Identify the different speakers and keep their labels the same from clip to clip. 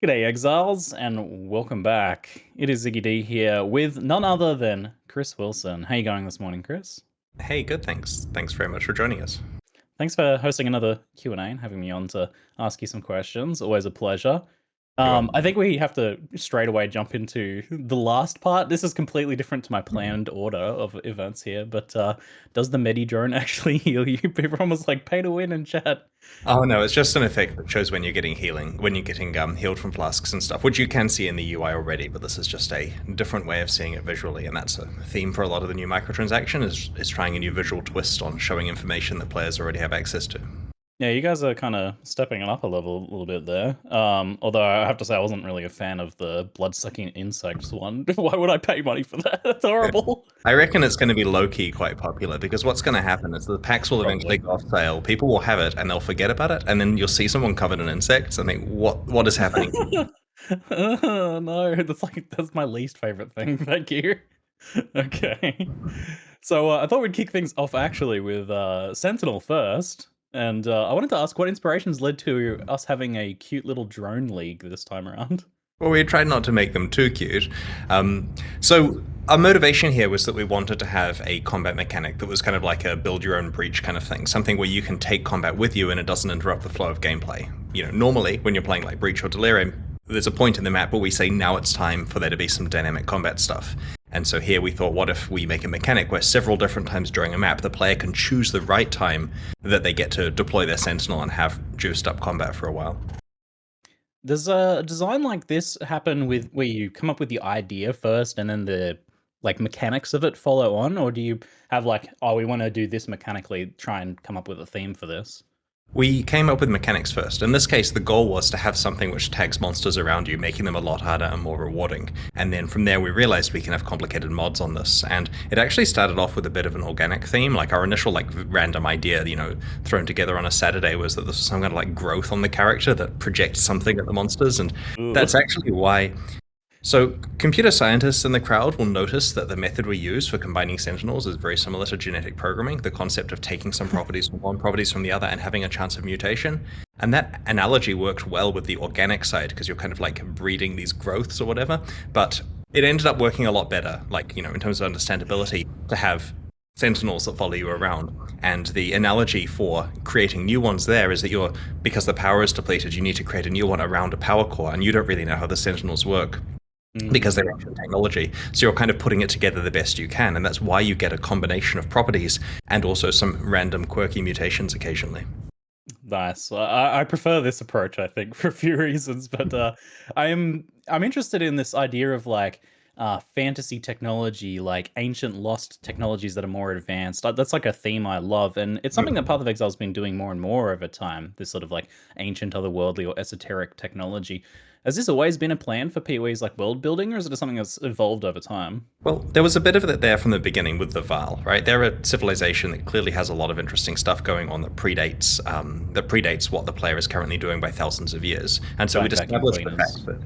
Speaker 1: G'day, Exiles, and welcome back. It is Ziggy D here with none other than Chris Wilson. How you going this morning, Chris?
Speaker 2: Hey, good, thanks. Thanks very much for joining us.
Speaker 1: Thanks for hosting another Q&A and having me on to ask you some questions. Always a pleasure.
Speaker 2: Sure.
Speaker 1: I think we have to straight away jump into the last part. This is completely different to my planned order of events here, but does the Medi drone actually heal you? People are almost like pay to win in chat.
Speaker 2: Oh no, it's just an effect that shows when you're getting healed from flasks and stuff, which you can see in the UI already, but this is just a different way of seeing it visually, and that's a theme for a lot of the new microtransaction is trying a new visual twist on showing information that players already have access to.
Speaker 1: Yeah, you guys are kind of stepping it up a little bit there. Although I have to say I wasn't really a fan of the blood-sucking insects one. Why would I pay money for that? That's horrible.
Speaker 2: I reckon it's going to be low-key quite popular because what's going to happen is the packs will eventually go off sale, people will have it and they'll forget about it, and then you'll see someone covered in insects and think, what is happening?
Speaker 1: No, that's my least favorite thing. Thank you. Okay. So I thought we'd kick things off actually with Sentinel first. And I wanted to ask what inspirations led to us having a cute little drone league this time around.
Speaker 2: Well, we tried not to make them too cute. So our motivation here was that we wanted to have a combat mechanic that was kind of like a build your own breach kind of thing, something where you can take combat with you and it doesn't interrupt the flow of gameplay. You know, normally when you're playing like Breach or Delirium, there's a point in the map where we say now it's time for there to be some dynamic combat stuff. And so here we thought, what if we make a mechanic where several different times during a map, the player can choose the right time that they get to deploy their Sentinel and have juiced up combat for a while.
Speaker 1: Does a design like this happen with where you come up with the idea first and then the like mechanics of it follow on, or do you have like, oh, we want to do this mechanically, try and come up with a theme for this?
Speaker 2: We came up with mechanics first. In this case, the goal was to have something which tags monsters around you, making them a lot harder and more rewarding. And then from there, we realized we can have complicated mods on this. And it actually started off with a bit of an organic theme. Like our initial random idea, thrown together on a Saturday was that this was some kind of growth on the character that projects something at the monsters. And that's actually why. So computer scientists in the crowd will notice that the method we use for combining Sentinels is very similar to genetic programming, the concept of taking some properties from one, properties from the other, and having a chance of mutation. And that analogy worked well with the organic side, because you're kind of like breeding these growths or whatever, but it ended up working a lot better, in terms of understandability, to have Sentinels that follow you around. And the analogy for creating new ones there is that because the power is depleted, you need to create a new one around a power core, and you don't really know how the Sentinels work because they're ancient technology. So you're kind of putting it together the best you can, and that's why you get a combination of properties and also some random quirky mutations occasionally.
Speaker 1: Nice. I prefer this approach, I think, for a few reasons, but I'm interested in this idea of fantasy technology, like ancient lost technologies that are more advanced. That's like a theme I love, and it's something that Path of Exile has been doing more and more over time, this sort of like ancient, otherworldly, or esoteric technology. Has this always been a plan for PoE's like world building, or is it something that's evolved over time?
Speaker 2: Well, there was a bit of it there from the beginning with the Val, right? They're a civilization that clearly has a lot of interesting stuff going on that predates what the player is currently doing by thousands of years. And so we'd established the fact that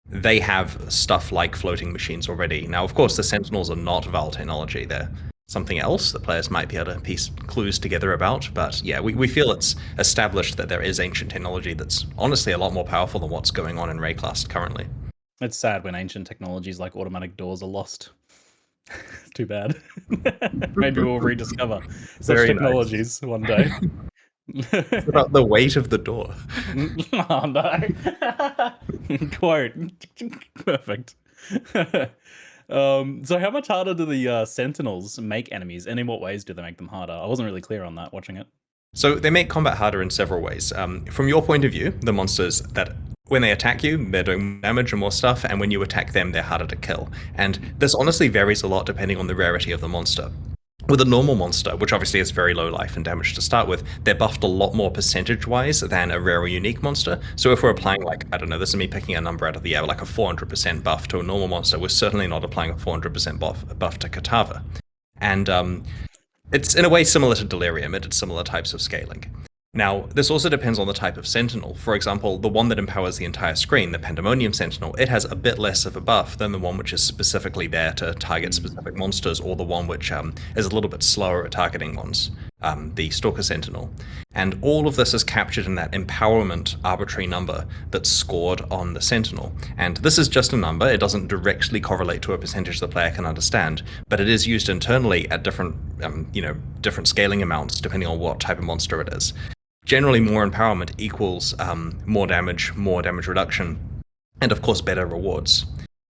Speaker 2: they have stuff like floating machines already. Now, of course, the Sentinels are not Val technology. They're something else that players might be able to piece clues together about. But yeah, we feel it's established that there is ancient technology that's honestly a lot more powerful than what's going on in Rayclast currently.
Speaker 1: It's sad when ancient technologies like automatic doors are lost. Too bad. Maybe we'll rediscover such technologies one day.
Speaker 2: It's about the weight of the door.
Speaker 1: Oh no. Quote. Perfect. So how much harder do the Sentinels make enemies, and in what ways do they make them harder? I wasn't really clear on that watching it.
Speaker 2: So they make combat harder in several ways. From your point of view, the monsters that when they attack you, they're doing damage and more stuff, and when you attack them, they're harder to kill. And this honestly varies a lot depending on the rarity of the monster. With a normal monster, which obviously has very low life and damage to start with, they're buffed a lot more percentage-wise than a rare or unique monster. So if we're applying I don't know, this is me picking a number out of the air, like a 400% buff to a normal monster, we're certainly not applying a 400% buff to Katava. And it's in a way similar to Delirium, it did similar types of scaling. Now, this also depends on the type of Sentinel. For example, the one that empowers the entire screen, the Pandemonium Sentinel, it has a bit less of a buff than the one which is specifically there to target specific monsters, or the one which is a little bit slower at targeting ones. the Stalker Sentinel. And all of this is captured in that empowerment arbitrary number that's scored on the Sentinel. And this is just a number. It doesn't directly correlate to a percentage the player can understand, but it is used internally at different, different scaling amounts depending on what type of monster it is. Generally, more empowerment equals more damage reduction, and of course, better rewards.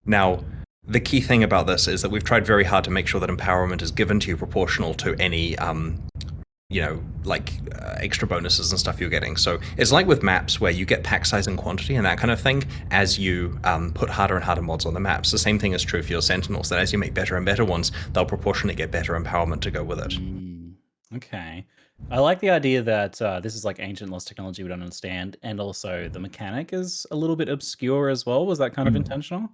Speaker 2: Now, the key thing about this is that we've tried very hard to make sure that empowerment is given to you proportional to any extra bonuses and stuff you're getting. So it's like with maps where you get pack size and quantity and that kind of thing as you put harder and harder mods on the maps. The same thing is true for your Sentinels, that as you make better and better ones, they'll proportionally get better empowerment to go with it.
Speaker 1: Okay. I like the idea that this is like ancient lost technology we don't understand, and also the mechanic is a little bit obscure as well. Was that kind of intentional?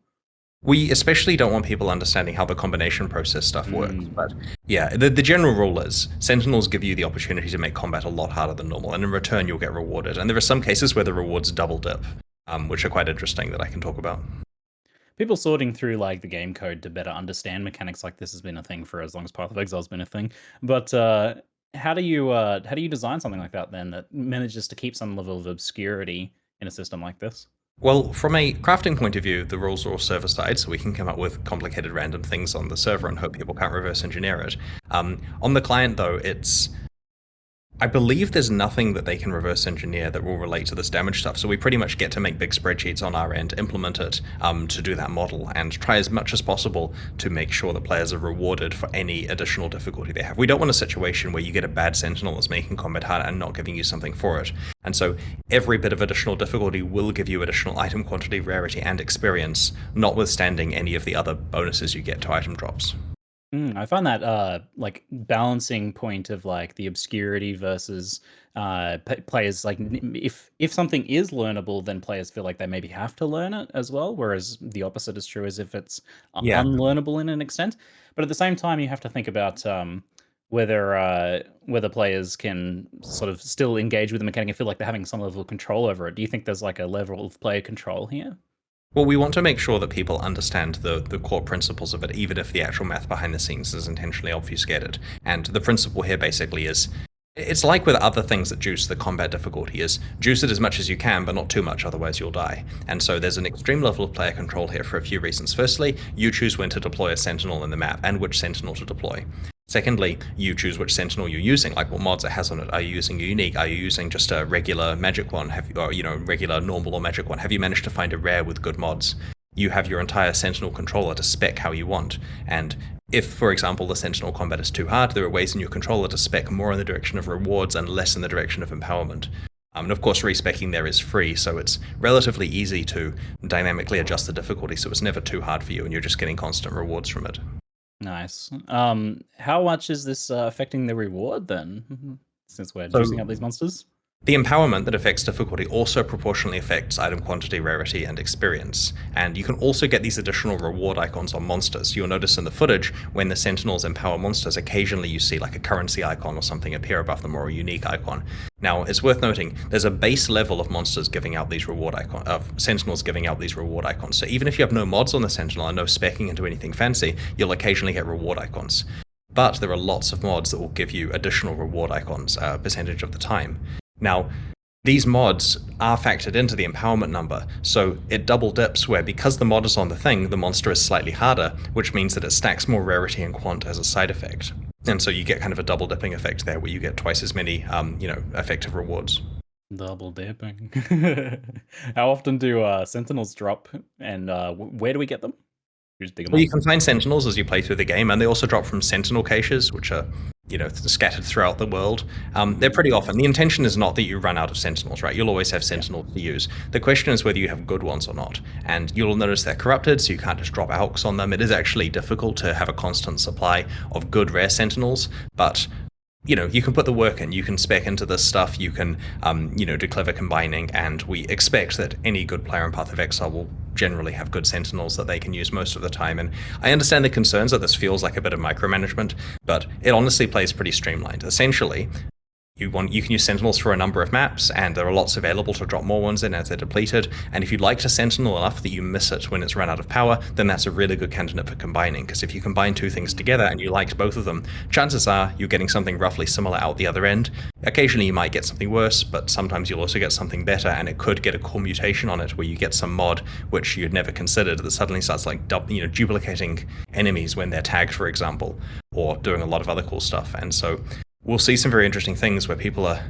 Speaker 2: We especially don't want people understanding how the combination process stuff works. But yeah, the general rule is Sentinels give you the opportunity to make combat a lot harder than normal, and in return you'll get rewarded. And there are some cases where the rewards double dip, which are quite interesting that I can talk about.
Speaker 1: People sorting through like the game code to better understand mechanics like this has been a thing for as long as Path of Exile has been a thing. But how do you design something like that then that manages to keep some level of obscurity in a system like this?
Speaker 2: Well, from a crafting point of view, the rules are all server-side, so we can come up with complicated random things on the server and hope people can't reverse engineer it. On the client, though, I believe there's nothing that they can reverse engineer that will relate to this damage stuff, so we pretty much get to make big spreadsheets on our end, implement it to do that model, and try as much as possible to make sure that players are rewarded for any additional difficulty they have. We don't want a situation where you get a bad Sentinel that's making combat harder and not giving you something for it. And so every bit of additional difficulty will give you additional item quantity, rarity, and experience, notwithstanding any of the other bonuses you get to item drops.
Speaker 1: I find that like balancing point of like the obscurity versus players like if something is learnable, then players feel like they maybe have to learn it as well, whereas the opposite is true as if it's unlearnable in an extent. But at the same time, you have to think about whether players can sort of still engage with the mechanic and feel like they're having some level of control over it. Do you think there's like a level of player control here?
Speaker 2: Well, we want to make sure that people understand the core principles of it, even if the actual math behind the scenes is intentionally obfuscated. And the principle here basically is, it's like with other things that juice the combat difficulty is, juice it as much as you can, but not too much, otherwise you'll die. And so there's an extreme level of player control here for a few reasons. Firstly, you choose when to deploy a Sentinel in the map, and which Sentinel to deploy. Secondly, you choose which Sentinel you're using, like what mods it has on it. Are you using a unique? Are you using just a regular magic one? Regular normal or magic one? Have you managed to find a rare with good mods? You have your entire Sentinel controller to spec how you want. And if, for example, the Sentinel combat is too hard, there are ways in your controller to spec more in the direction of rewards and less in the direction of empowerment. And of course, respecing there is free, so it's relatively easy to dynamically adjust the difficulty, so it's never too hard for you, and you're just getting constant rewards from it.
Speaker 1: Nice. How much is this affecting the reward then, since we're juicing up these monsters?
Speaker 2: The empowerment that affects difficulty also proportionally affects item quantity, rarity, and experience. And you can also get these additional reward icons on monsters. You'll notice in the footage, when the Sentinels empower monsters, occasionally you see like a currency icon or something appear above them, or a unique icon. Now, it's worth noting, there's a base level of monsters giving out these reward icons, of Sentinels giving out these reward icons. So even if you have no mods on the Sentinel and no speccing into anything fancy, you'll occasionally get reward icons. But there are lots of mods that will give you additional reward icons a percentage of the time. Now, these mods are factored into the empowerment number, so it double dips where because the mod is on the thing, the monster is slightly harder, which means that it stacks more rarity and quant as a side effect. And so you get kind of a double dipping effect there where you get twice as many, effective rewards.
Speaker 1: Double dipping. How often do Sentinels drop, and where do we get them?
Speaker 2: Well, you can find Sentinels as you play through the game, and they also drop from Sentinel caches, which are, scattered throughout the world. They're pretty often. The intention is not that you run out of Sentinels, right? You'll always have Sentinels to use. The question is whether you have good ones or not. And you'll notice they're corrupted, so you can't just drop AUX on them. It is actually difficult to have a constant supply of good rare Sentinels, but you can put the work in, you can spec into this stuff, you can, do clever combining, and we expect that any good player in Path of Exile will generally have good Sentinels that they can use most of the time. And I understand the concerns that this feels like a bit of micromanagement, but it honestly plays pretty streamlined. Essentially, you can use Sentinels for a number of maps, and there are lots available to drop more ones in as they're depleted. And if you liked a Sentinel enough that you miss it when it's run out of power, then that's a really good candidate for combining. Because if you combine two things together and you liked both of them, chances are you're getting something roughly similar out the other end. Occasionally you might get something worse, but sometimes you'll also get something better, and it could get a cool mutation on it where you get some mod which you'd never considered that suddenly starts like duplicating enemies when they're tagged, for example, or doing a lot of other cool stuff. And so we'll see some very interesting things where people are,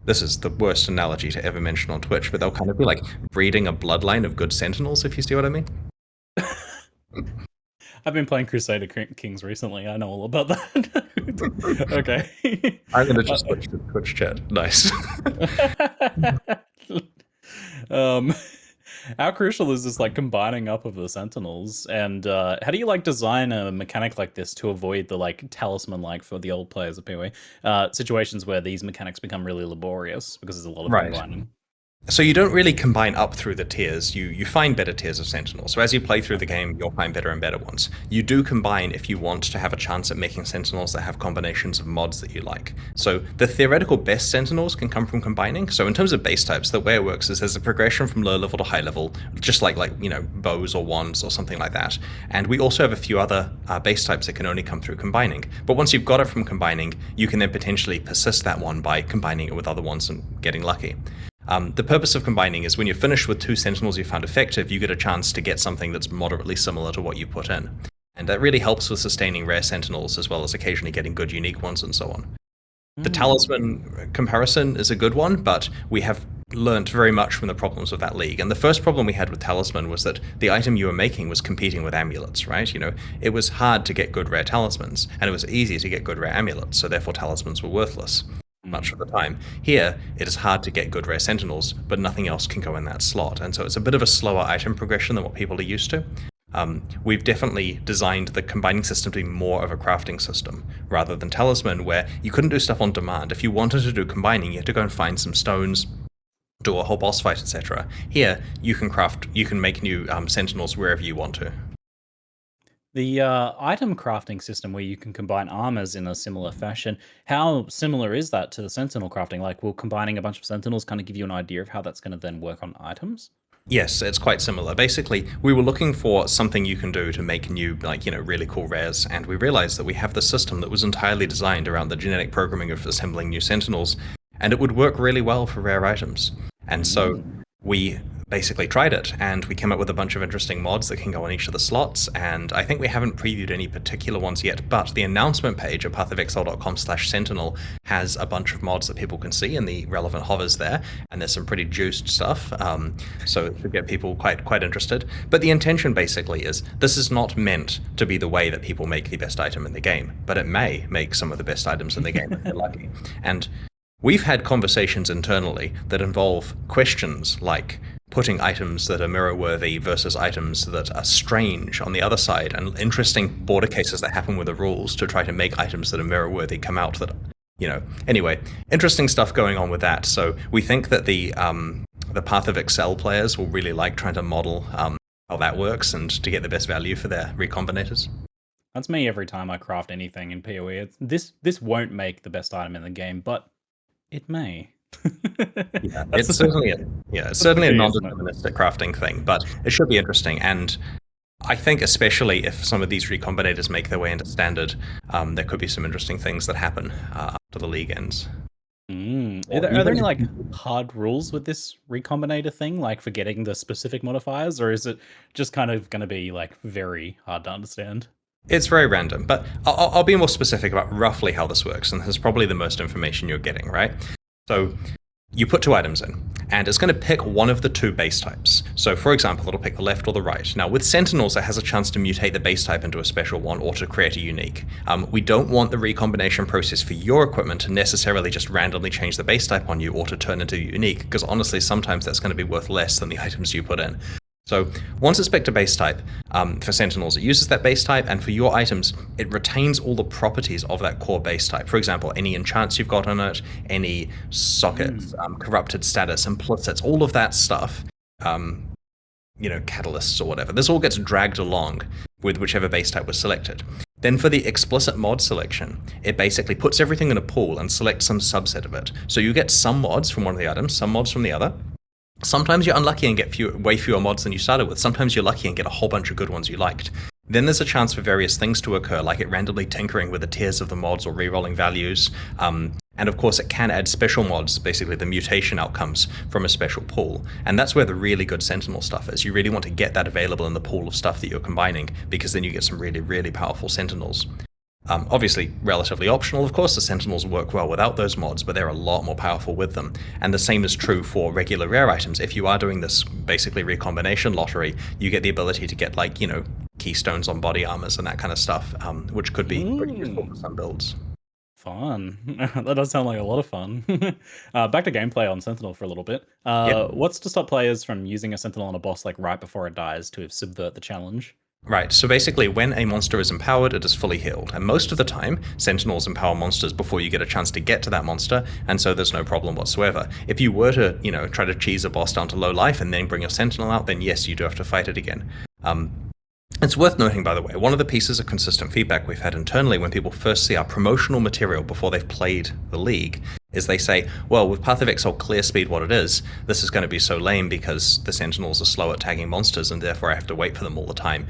Speaker 2: this is the worst analogy to ever mention on Twitch, but they'll kind of be like breeding a bloodline of good Sentinels, if you see what I mean.
Speaker 1: I've been playing Crusader Kings recently. I know all about that. Okay.
Speaker 2: I'm going to just switch to Twitch chat. Nice.
Speaker 1: How crucial is this like combining up of the Sentinels, and how do you like design a mechanic like this to avoid the like talisman, like for the old players of PoE, situations where these mechanics become really laborious because there's a lot of combining?
Speaker 2: So you don't really combine up through the tiers. You find better tiers of Sentinels. So as you play through the game, you'll find better and better ones. You do combine if you want to have a chance at making Sentinels that have combinations of mods that you like. So the theoretical best Sentinels can come from combining. So in terms of base types, the way it works is there's a progression from low level to high level, just like bows or wands or something like that. And we also have a few other base types that can only come through combining. But once you've got it from combining, you can then potentially persist that one by combining it with other ones and getting lucky. The purpose of combining is when you're finished with two Sentinels you found effective, you get a chance to get something that's moderately similar to what you put in. And that really helps with sustaining rare Sentinels as well as occasionally getting good unique ones and so on. The talisman comparison is a good one, but we have learnt very much from the problems of that league. And the first problem we had with talisman was that the item you were making was competing with amulets, right? It was hard to get good rare talismans, and it was easy to get good rare amulets, so therefore talismans were worthless much of the time. Here, it is hard to get good rare Sentinels, but nothing else can go in that slot, and so it's a bit of a slower item progression than what people are used to. We've definitely designed the combining system to be more of a crafting system, rather than talisman, where you couldn't do stuff on demand. If you wanted to do combining, you had to go and find some stones, do a whole boss fight, etc. Here, you can make new Sentinels wherever you want to.
Speaker 1: The item crafting system where you can combine armors in a similar fashion, how similar is that to the Sentinel crafting? Like, will combining a bunch of Sentinels kind of give you an idea of how that's going to then work on items?
Speaker 2: Yes, it's quite similar. Basically, we were looking for something you can do to make new, really cool rares, and we realized that we have the system that was entirely designed around the genetic programming of assembling new Sentinels, and it would work really well for rare items. And so we basically tried it, and we came up with a bunch of interesting mods that can go on each of the slots, and I think we haven't previewed any particular ones yet, but the announcement page at pathofexile.com/sentinel has a bunch of mods that people can see in the relevant hovers there, and there's some pretty juiced stuff, so it should get people quite interested. But the intention basically is, this is not meant to be the way that people make the best item in the game, but it may make some of the best items in the game if they're lucky. And we've had conversations internally that involve questions like putting items that are mirror-worthy versus items that are strange on the other side, and interesting border cases that happen with the rules to try to make items that are mirror-worthy come out that, Anyway, interesting stuff going on with that. So we think that the Path of Exile players will really like trying to model how that works and to get the best value for their recombinators.
Speaker 1: That's me every time I craft anything in PoE. This won't make the best item in the game, but it may.
Speaker 2: It's certainly a non-deterministic crafting thing, but it should be interesting. And I think especially if some of these recombinators make their way into standard, there could be some interesting things that happen after the league ends.
Speaker 1: Are there any like hard rules with this recombinator thing, like for getting the specific modifiers, or is it just kind of going to be like very hard to understand?
Speaker 2: It's very random, but I'll be more specific about roughly how this works, and this is probably the most information you're getting, right? So you put two items in, and it's going to pick one of the two base types. So for example, it'll pick the left or the right. Now with Sentinels, it has a chance to mutate the base type into a special one or to create a unique. We don't want the recombination process for your equipment to necessarily just randomly change the base type on you or to turn into unique, because honestly, sometimes that's going to be worth less than the items you put in. So once it's picked a base type, for Sentinels, it uses that base type, and for your items, it retains all the properties of that core base type. For example, any enchants you've got on it, any sockets, corrupted status, implicits, all of that stuff, catalysts or whatever. This all gets dragged along with whichever base type was selected. Then for the explicit mod selection, it basically puts everything in a pool and selects some subset of it. So you get some mods from one of the items, some mods from the other. Sometimes you're unlucky and get way fewer mods than you started with. Sometimes you're lucky and get a whole bunch of good ones you liked. Then there's a chance for various things to occur, like it randomly tinkering with the tiers of the mods or rerolling values. And of course, it can add special mods, basically the mutation outcomes from a special pool. And that's where the really good Sentinel stuff is. You really want to get that available in the pool of stuff that you're combining, because then you get some really, really powerful Sentinels. Obviously, relatively optional, of course, the Sentinels work well without those mods, but they're a lot more powerful with them. And the same is true for regular rare items. If you are doing this basically recombination lottery, you get the ability to get, like, keystones on body armors and that kind of stuff, which could be pretty useful for some builds.
Speaker 1: Fun. That does sound like a lot of fun. Back to gameplay on Sentinel for a little bit. What's to stop players from using a Sentinel on a boss like right before it dies to subvert the challenge?
Speaker 2: Right, so basically when a monster is empowered, it is fully healed. And most of the time, Sentinels empower monsters before you get a chance to get to that monster, and so there's no problem whatsoever. If you were to, try to cheese a boss down to low life and then bring your Sentinel out, then yes, you do have to fight it again. It's worth noting, by the way, one of the pieces of consistent feedback we've had internally when people first see our promotional material before they've played the League is they say, well, with Path of Exile clear speed what it is, this is going to be so lame because the Sentinels are slow at tagging monsters and therefore I have to wait for them all the time.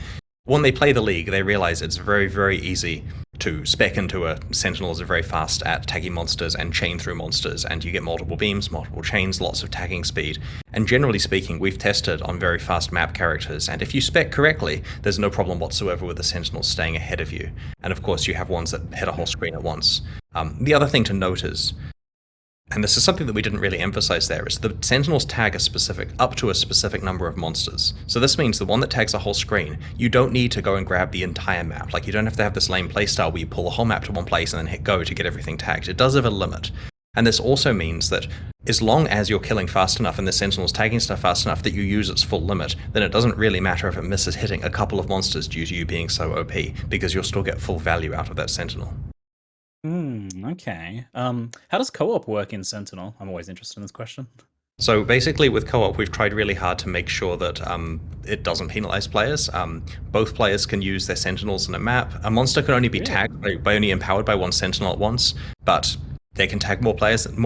Speaker 2: When they play the League, they realize it's very, very easy to spec into a Sentinels are very fast at tagging monsters and chain through monsters, and you get multiple beams, multiple chains, lots of tagging speed. And generally speaking, we've tested on very fast map characters, and if you spec correctly, there's no problem whatsoever with the Sentinels staying ahead of you. And of course, you have ones that hit a whole screen at once. The other thing to note is, and this is something that we didn't really emphasize there, is the Sentinels tag up to a specific number of monsters. So this means the one that tags a whole screen, you don't need to go and grab the entire map. Like, you don't have to have this lame playstyle where you pull the whole map to one place and then hit go to get everything tagged. It does have a limit. And this also means that as long as you're killing fast enough and the Sentinel's tagging stuff fast enough that you use its full limit, then it doesn't really matter if it misses hitting a couple of monsters due to you being so OP, because you'll still get full value out of that Sentinel.
Speaker 1: Okay. How does co-op work in Sentinel? I'm always interested in this question.
Speaker 2: So basically with co-op, we've tried really hard to make sure that it doesn't penalize players. Both players can use their Sentinels in a map. A monster can only be tagged by only empowered by one Sentinel at once, but they can tag more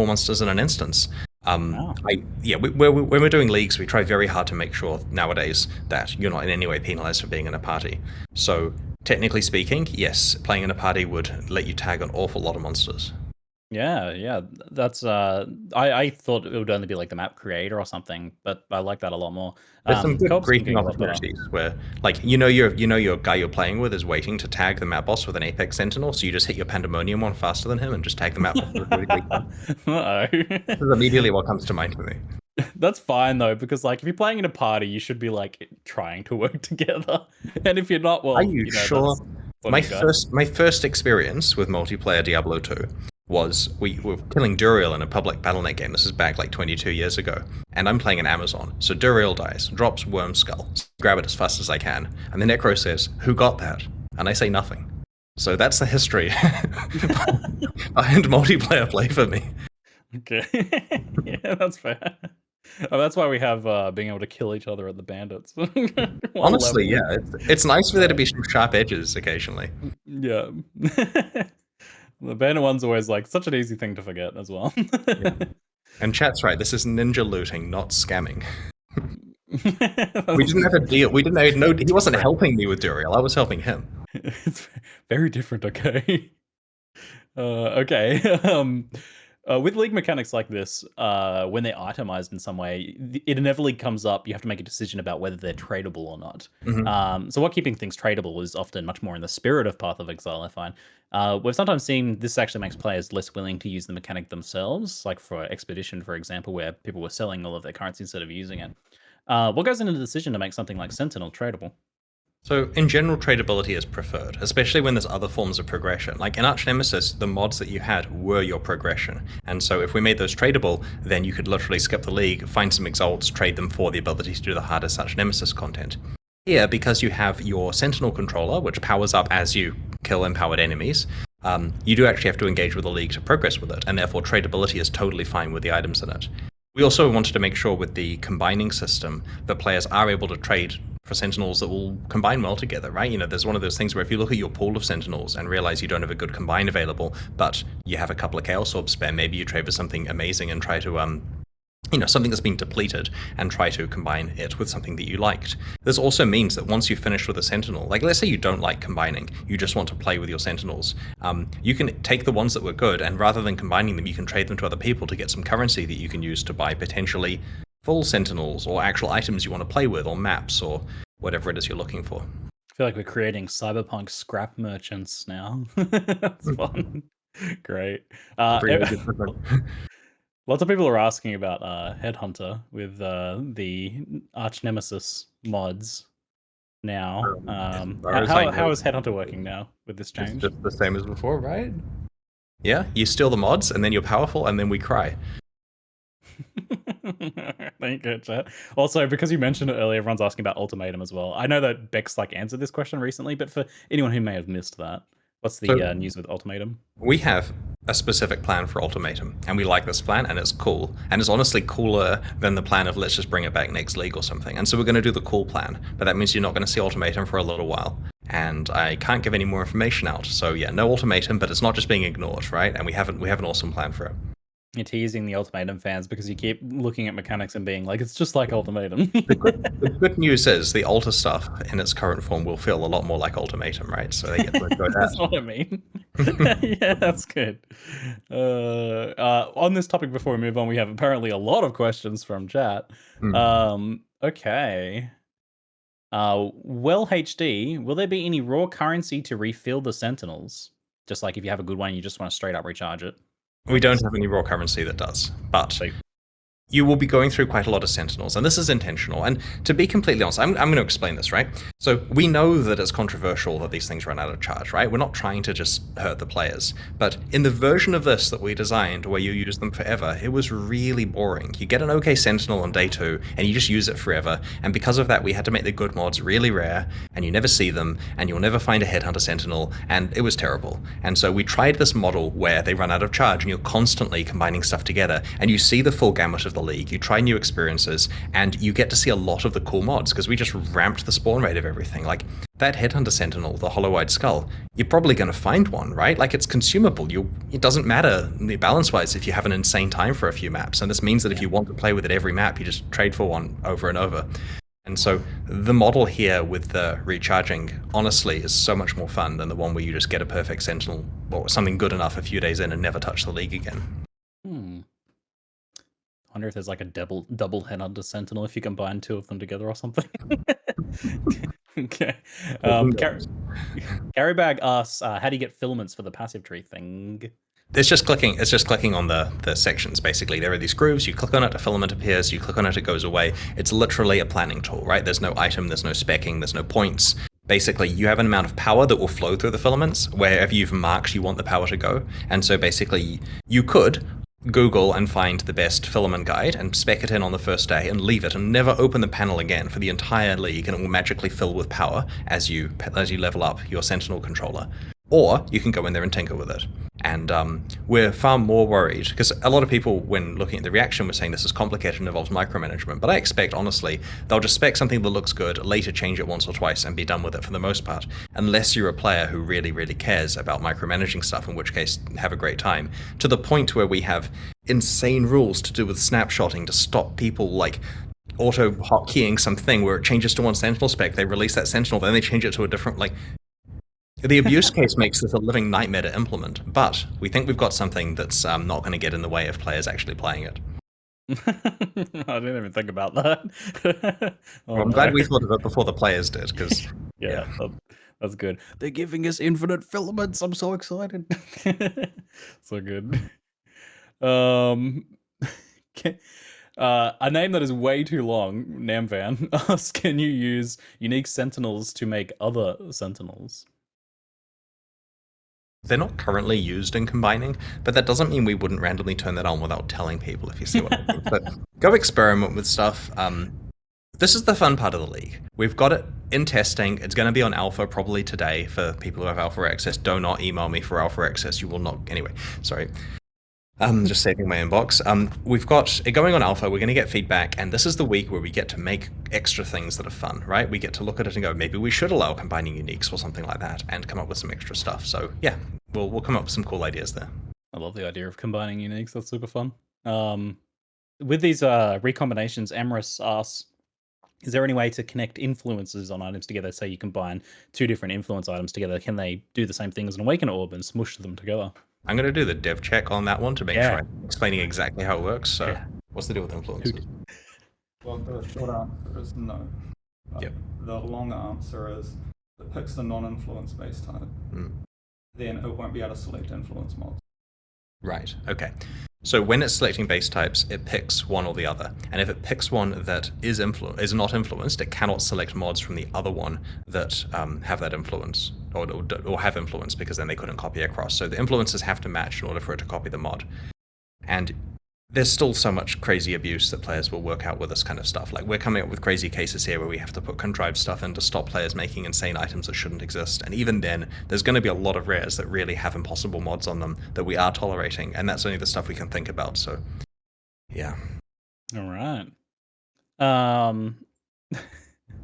Speaker 2: monsters in an instance. When we're doing leagues, we try very hard to make sure nowadays that you're not in any way penalized for being in a party. So technically speaking, yes, playing in a party would let you tag an awful lot of monsters.
Speaker 1: Yeah, that's I thought it would only be like the map creator or something, but I like that a lot more.
Speaker 2: There's some good griefing opportunities where, like, your guy you're playing with is waiting to tag the map boss with an Apex Sentinel, so you just hit your Pandemonium one faster than him and just tag the map boss with really quick fun. This is immediately what comes to mind for me.
Speaker 1: That's fine though, because like if you're playing in a party, you should be like trying to work together, and if you're not, well,
Speaker 2: are you sure? My first experience with multiplayer Diablo 2 was we were killing Duriel in a public Battle.net game. This is back like 22 years ago. And I'm playing an Amazon. So Duriel dies, drops Worm Skull. Grab it as fast as I can. And the Necro says, "Who got that?" And I say nothing. So that's the history behind multiplayer play for me.
Speaker 1: Okay. Yeah, that's fair. That's why we have being able to kill each other at the bandits.
Speaker 2: Honestly, yeah. It's nice for there to be some sharp edges occasionally.
Speaker 1: Yeah. The bandit one's always like such an easy thing to forget as well.
Speaker 2: Yeah. And chat's right, this is ninja looting, not scamming. We didn't have a deal. We didn't know he wasn't helping me with Duriel. I was helping him.
Speaker 1: It's very different, okay? With League mechanics like this, when they're itemized in some way, it inevitably comes up. You have to make a decision about whether they're tradable or not.
Speaker 2: Mm-hmm.
Speaker 1: So what keeping things tradable is often much more in the spirit of Path of Exile, I find. We've sometimes seen this actually makes players less willing to use the mechanic themselves, like for Expedition, for example, where people were selling all of their currency instead of using it. What goes into the decision to make something like Sentinel tradable?
Speaker 2: So in general, tradability is preferred, especially when there's other forms of progression. Like in Arch Nemesis, the mods that you had were your progression. And so if we made those tradable, then you could literally skip the League, find some exalts, trade them for the ability to do the hardest Arch Nemesis content. Here, because you have your Sentinel controller, which powers up as you kill empowered enemies, you do actually have to engage with the League to progress with it, and therefore tradability is totally fine with the items in it. We also wanted to make sure with the combining system that players are able to trade for Sentinels that will combine well together, right? There's one of those things where if you look at your pool of Sentinels and realize you don't have a good combine available, but you have a couple of Chaos Orbs spare, maybe you trade for something amazing and try to something that's been depleted and try to combine it with something that you liked. This also means that once you've finished with a Sentinel, like let's say you don't like combining, you just want to play with your Sentinels, you can take the ones that were good and rather than combining them, you can trade them to other people to get some currency that you can use to buy potentially full Sentinels or actual items you want to play with or maps or whatever it is you're looking for.
Speaker 1: I feel like we're creating cyberpunk scrap merchants now. That's fun. Great. Lots of people are asking about Headhunter with the arch nemesis mods now. How is Headhunter working now with this change?
Speaker 2: Just the same as before, right? Yeah, you steal the mods and then you're powerful and then we cry.
Speaker 1: Thank you, chat. Also, because you mentioned it earlier, everyone's asking about Ultimatum as well. I know that Bex answered this question recently, but for anyone who may have missed that, what's the news with Ultimatum?
Speaker 2: We have a specific plan for Ultimatum, and we like this plan, and it's cool. And it's honestly cooler than the plan of let's just bring it back next league or something. And so we're going to do the cool plan, but that means you're not going to see Ultimatum for a little while. And I can't give any more information out. So yeah, no Ultimatum, but it's not just being ignored, right? And we have an awesome plan for it.
Speaker 1: You're teasing the Ultimatum fans because you keep looking at mechanics and being like, it's just like Ultimatum.
Speaker 2: The good news is the Ulta stuff in its current form will feel a lot more like Ultimatum, right? So they get to enjoy that.
Speaker 1: That's what I mean. Yeah, that's good. On this topic, before we move on, we have apparently a lot of questions from chat. Okay. Well, HD, will there be any raw currency to refill the Sentinels? Just like if you have a good one, you just want to straight up recharge it.
Speaker 2: We don't have any raw currency that does, but you will be going through quite a lot of Sentinels, and this is intentional. And to be completely honest, I'm going to explain this, right? So we know that it's controversial that these things run out of charge, right? We're not trying to just hurt the players. But in the version of this that we designed where you use them forever, it was really boring. You get an okay Sentinel on day 2, and you just use it forever. And because of that, we had to make the good mods really rare, and you never see them, and you'll never find a Headhunter Sentinel, and it was terrible. And so we tried this model where they run out of charge, and you're constantly combining stuff together, and you see the full gamut of the league, you try new experiences, and you get to see a lot of the cool mods because we just ramped the spawn rate of everything. Like that Headhunter Sentinel, the Hollow-Eyed Skull, you're probably going to find one, right? Like it's consumable. It doesn't matter balance-wise if you have an insane time for a few maps, and this means that if you want to play with it every map, you just trade for one over and over. And so the model here with the recharging, honestly, is so much more fun than the one where you just get a perfect Sentinel or something good enough a few days in and never touch the league again.
Speaker 1: I wonder if there's like a double Headhunter Sentinel if you combine 2 of them together or something. Okay. Carrybag asks, how do you get filaments for the passive tree thing?
Speaker 2: It's just clicking on the sections, basically. There are these grooves, you click on it, a filament appears, you click on it, it goes away. It's literally a planning tool, right? There's no item, there's no specking, there's no points. Basically, you have an amount of power that will flow through the filaments wherever you've marked you want the power to go. And so basically, you could Google and find the best filament guide and spec it in on the first day and leave it and never open the panel again for the entire league, and it will magically fill with power as you level up your Sentinel controller. Or you can go in there and tinker with it. And we're far more worried, because a lot of people, when looking at the reaction, were saying this is complicated and involves micromanagement. But I expect, honestly, they'll just spec something that looks good, later change it once or twice, and be done with it for the most part. Unless you're a player who really, really cares about micromanaging stuff, in which case, have a great time. To the point where we have insane rules to do with snapshotting to stop people, like, auto hotkeying something where it changes to one Sentinel spec, they release that Sentinel, then they change it to a different, like... The abuse case makes this a living nightmare to implement, but we think we've got something that's not going to get in the way of players actually playing it.
Speaker 1: I didn't even think about that.
Speaker 2: Well, I'm glad we thought of it before the players did, because...
Speaker 1: yeah, that's good. They're giving us infinite filaments. I'm so excited. So good. A name that is way too long, Namvan, asks, can you use unique Sentinels to make other Sentinels?
Speaker 2: They're not currently used in combining, but that doesn't mean we wouldn't randomly turn that on without telling people, if you see what I mean. But go experiment with stuff. This is the fun part of the league. We've got it in testing. It's going to be on alpha probably today for people who have alpha access. Do not email me for alpha access. You will not... Anyway, sorry. Just saving my inbox. We've got it going on alpha. We're going to get feedback, and this is the week where we get to make extra things that are fun, right? We get to look at it and go, maybe we should allow combining uniques or something like that, and come up with some extra stuff. So yeah, we'll come up with some cool ideas there.
Speaker 1: I love the idea of combining uniques. That's super fun. With these recombinations, Amorous asks, is there any way to connect influences on items together? Say you combine two different influence items together. Can they do the same thing as an Awaken Orb and smush them together?
Speaker 2: I'm going to do the dev check on that one to make sure I'm explaining exactly how it works. So what's the deal with influences?
Speaker 3: Well, the short answer is no.
Speaker 2: Yep.
Speaker 3: The long answer is it picks the non-influence base type. Then it won't be able to select influence mods.
Speaker 2: Right, okay. So when it's selecting base types, it picks one or the other. And if it picks one that is not influenced, it cannot select mods from the other one that have that influence, or have influence, because then they couldn't copy across. So the influences have to match in order for it to copy the mod. And there's still so much crazy abuse that players will work out with this kind of stuff. Like, we're coming up with crazy cases here where we have to put contrived stuff in to stop players making insane items that shouldn't exist. And even then, there's going to be a lot of rares that really have impossible mods on them that we are tolerating, and that's only the stuff we can think about. So, yeah.
Speaker 1: All right.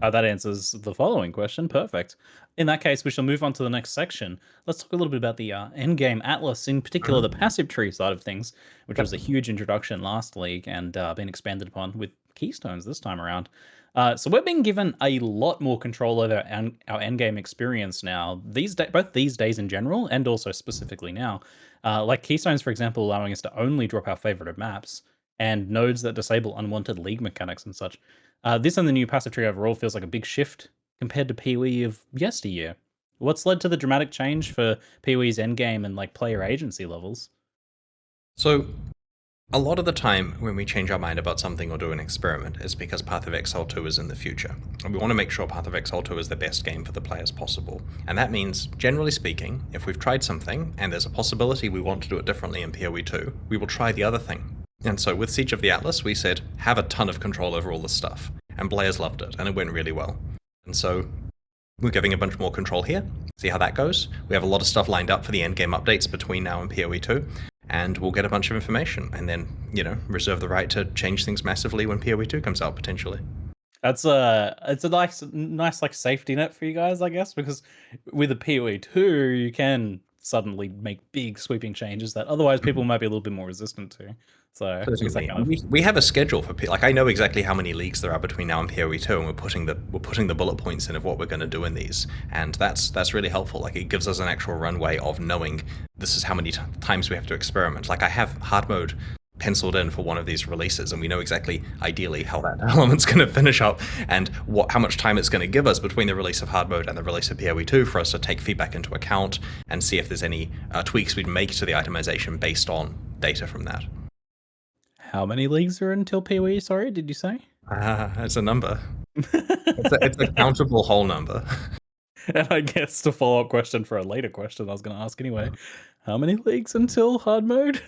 Speaker 1: That answers the following question. Perfect. In that case, we shall move on to the next section. Let's talk a little bit about the endgame atlas, in particular the passive tree side of things, which was a huge introduction last league and been expanded upon with keystones this time around. So we're being given a lot more control over our endgame experience now, both these days in general and also specifically now. Like keystones, for example, allowing us to only drop our favorited maps, and nodes that disable unwanted league mechanics and such. This and the new passive tree overall feels like a big shift compared to PoE of yesteryear. What's led to the dramatic change for PoE's endgame and like player agency levels?
Speaker 2: So, a lot of the time when we change our mind about something or do an experiment is because Path of Exile 2 is in the future. And we want to make sure Path of Exile 2 is the best game for the players possible. And that means, generally speaking, if we've tried something and there's a possibility we want to do it differently in PoE 2, we will try the other thing. And so with Siege of the Atlas, we said, have a ton of control over all this stuff. And players loved it, and it went really well. And so we're giving a bunch more control here, see how that goes. We have a lot of stuff lined up for the endgame updates between now and PoE 2, and we'll get a bunch of information, and then, reserve the right to change things massively when PoE 2 comes out, potentially.
Speaker 1: It's a nice like safety net for you guys, I guess, because with a PoE 2, you can suddenly make big sweeping changes that otherwise people might be a little bit more resistant to. So
Speaker 2: we have a schedule for I know exactly how many leagues there are between now and PoE 2, and we're putting the bullet points in of what we're going to do in these, and that's really helpful. Like, it gives us an actual runway of knowing this is how many times we have to experiment. Like, I have hard mode penciled in for one of these releases, and we know exactly, ideally, how that element's going to finish up and how much time it's going to give us between the release of hard mode and the release of PoE 2 for us to take feedback into account and see if there's any tweaks we'd make to the itemization based on data from that.
Speaker 1: How many leagues are until PoE, sorry, did you say?
Speaker 2: It's a number. It's a countable whole number.
Speaker 1: And I guess the follow-up question for a later question I was going to ask anyway. How many leagues until hard mode?